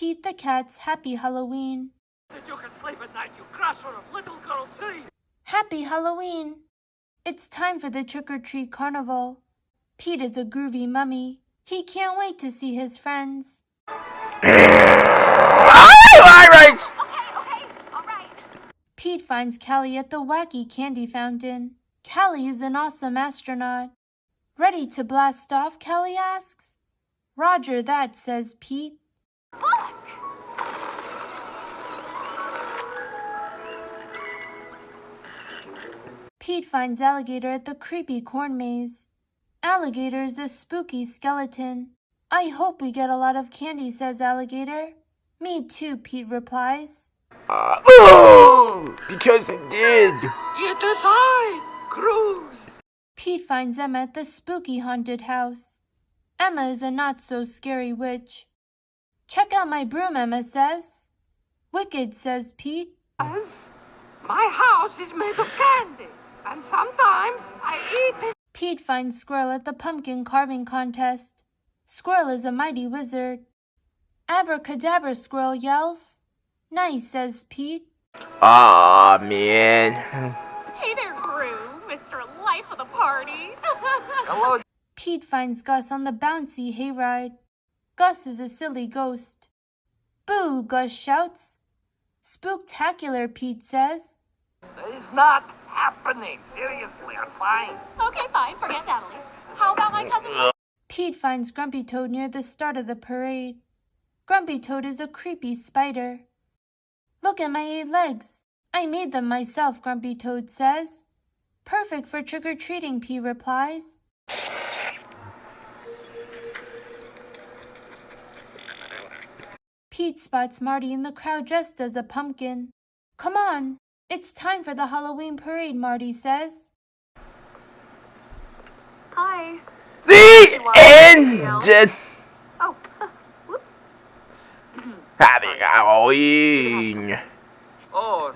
Pete the Cat's Happy Halloween. That you can sleep at night, you crusher of little girls' dreams! Happy Halloween! It's time for the trick-or-treat carnival. Pete is a groovy mummy. He can't wait to see his friends. Alright! Okay, alright. Pete finds Callie at the wacky candy fountain. Callie is an awesome astronaut. Ready to blast off, Callie asks. Roger that, says Pete. Look! Pete finds Alligator at the creepy corn maze. Alligator is a spooky skeleton. I hope we get a lot of candy, says Alligator. Me too, Pete replies. Because it did. It is I, Cruz! Pete finds Emma at the spooky haunted house. Emma is a not-so-scary witch. Check out my broom, Emma says. Wicked, says Pete. As my house is made of candy, and sometimes I eat it. Pete finds Squirrel at the pumpkin carving contest. Squirrel is a mighty wizard. Abracadabra, Squirrel yells. Nice, says Pete. Aw, man. Hey there, Gru, Mr. Life of the Party. Hello, Pete finds Gus on the bouncy hayride. Gus is a silly ghost. Boo, Gus shouts. Spooktacular, Pete says. it's not happening. Seriously, I'm fine. Okay, fine, forget Natalie. How about my cousin? Pete finds Grumpy Toad near the start of the parade. Grumpy Toad is a creepy spider. Look at my 8 legs. I made them myself, Grumpy Toad says. Perfect for trick-or-treating, Pete replies. Pete spots Marty in the crowd dressed as a pumpkin. Come on, it's time for the Halloween parade, Marty says. Hi. The end! Oh, whoops. Happy Halloween! Oh,